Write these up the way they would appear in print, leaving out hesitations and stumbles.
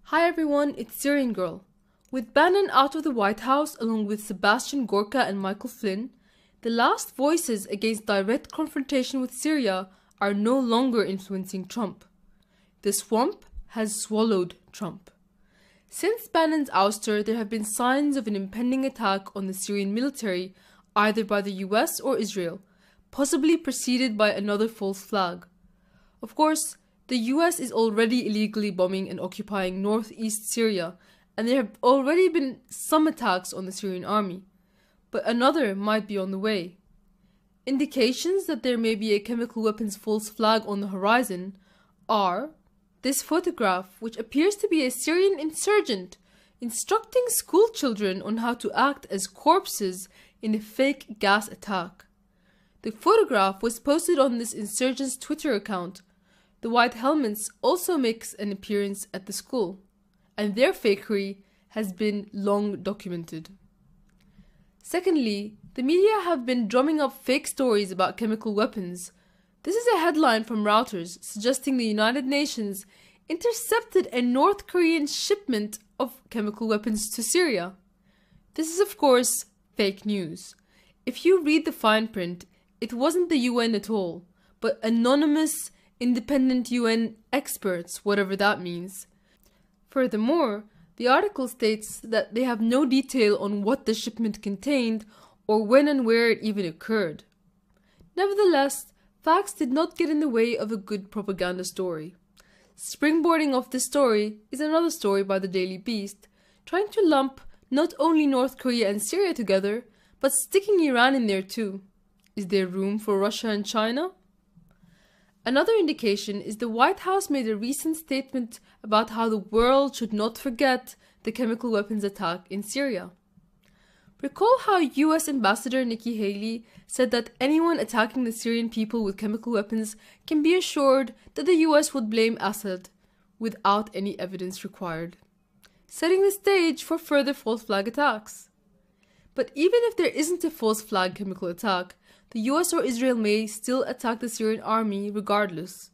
Hi everyone, it's Syrian Girl. With Bannon out of the White House along with Sebastian Gorka and Michael Flynn, the last voices against direct confrontation with Syria are no longer influencing Trump. The swamp has swallowed Trump. Since Bannon's ouster, there have been signs of an impending attack on the Syrian military, either by the US or Israel, possibly preceded by another false flag. Of course, the US is already illegally bombing and occupying northeast Syria, and there have already been some attacks on the Syrian army, but another might be on the way. Indications that there may be a chemical weapons false flag on the horizon are this photograph, which appears to be a Syrian insurgent instructing school children on how to act as corpses in a fake gas attack. The photograph was posted on this insurgent's Twitter account. The White Helmets also makes an appearance at the school, and their fakery has been long documented. Secondly, the media have been drumming up fake stories about chemical weapons. This is a headline from Reuters suggesting the United Nations intercepted a North Korean shipment of chemical weapons to Syria. This is of course fake news. If you read the fine print, it wasn't the UN at all, but anonymous independent UN experts, whatever that means. Furthermore, the article states that they have no detail on what the shipment contained or when and where it even occurred. Nevertheless, facts did not get in the way of a good propaganda story. Springboarding off this story is another story by the Daily Beast, trying to lump not only North Korea and Syria together, but sticking Iran in there too. Is there room for Russia and China? Another indication is the White House made a recent statement about how the world should not forget the chemical weapons attack in Syria. Recall how US Ambassador Nikki Haley said that anyone attacking the Syrian people with chemical weapons can be assured that the US would blame Assad without any evidence required, setting the stage for further false flag attacks. But even if there isn't a false flag chemical attack, the US or Israel may still attack the Syrian army regardless.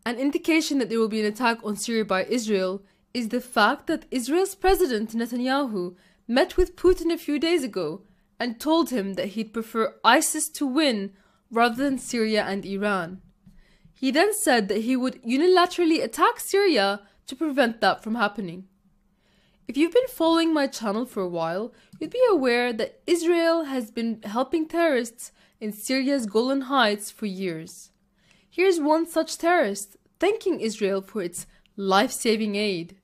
An indication that there will be an attack on Syria by Israel is the fact that Israel's President Netanyahu met with Putin a few days ago and told him that he'd prefer ISIS to win rather than Syria and Iran. He then said that he would unilaterally attack Syria to prevent that from happening. If you've been following my channel for a while, you'd be aware that Israel has been helping terrorists in Syria's Golan Heights for years. Here's one such terrorist thanking Israel for its life-saving aid.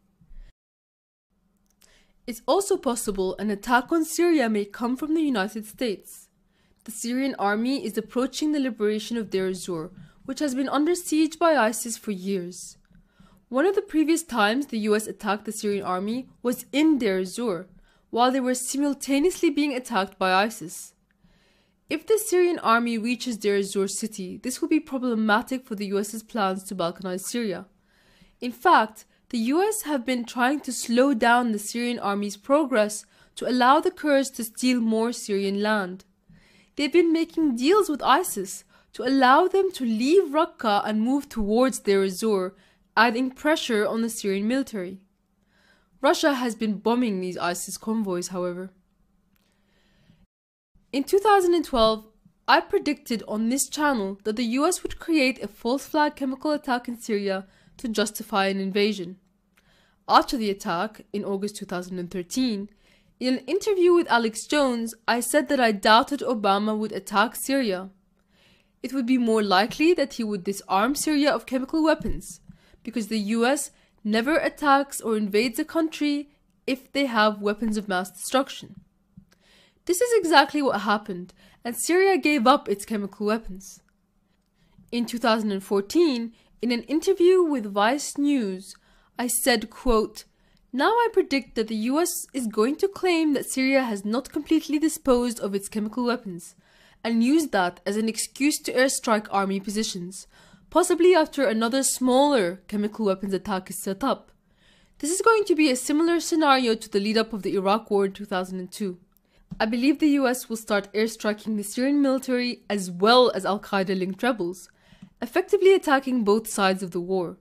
It's also possible an attack on Syria may come from the United States. The Syrian army is approaching the liberation of Deir ez-Zor, which has been under siege by ISIS for years. One of the previous times the US attacked the Syrian army was in Deir ez-Zor, while they were simultaneously being attacked by ISIS. If the Syrian army reaches Deir ez-Zor city, this will be problematic for the US's plans to balkanize Syria. In fact, the US have been trying to slow down the Syrian army's progress to allow the Kurds to steal more Syrian land. They've been making deals with ISIS to allow them to leave Raqqa and move towards Deir ez-Zor, adding pressure on the Syrian military. Russia has been bombing these ISIS convoys, however. In 2012, I predicted on this channel that the US would create a false flag chemical attack in Syria to justify an invasion. After the attack, in August 2013, in an interview with Alex Jones, I said that I doubted Obama would attack Syria. It would be more likely that he would disarm Syria of chemical weapons, because the US never attacks or invades a country if they have weapons of mass destruction. This is exactly what happened, and Syria gave up its chemical weapons. In 2014, in an interview with Vice News, I said, quote, "Now I predict that the US is going to claim that Syria has not completely disposed of its chemical weapons, and use that as an excuse to airstrike army positions, possibly after another smaller chemical weapons attack is set up. This is going to be a similar scenario to the lead-up of the Iraq War in 2002. I believe the US will start airstriking the Syrian military as well as Al-Qaeda-linked rebels, effectively attacking both sides of the war.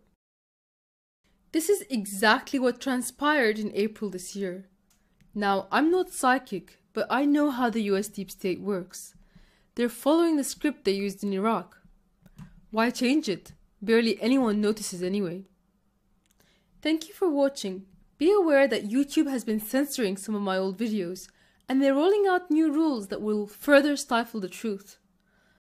This is exactly what transpired in April this year. Now, I'm not psychic, but I know how the US deep state works. They're following the script they used in Iraq. Why change it? Barely anyone notices anyway. Thank you for watching. Be aware that YouTube has been censoring some of my old videos, and they're rolling out new rules that will further stifle the truth.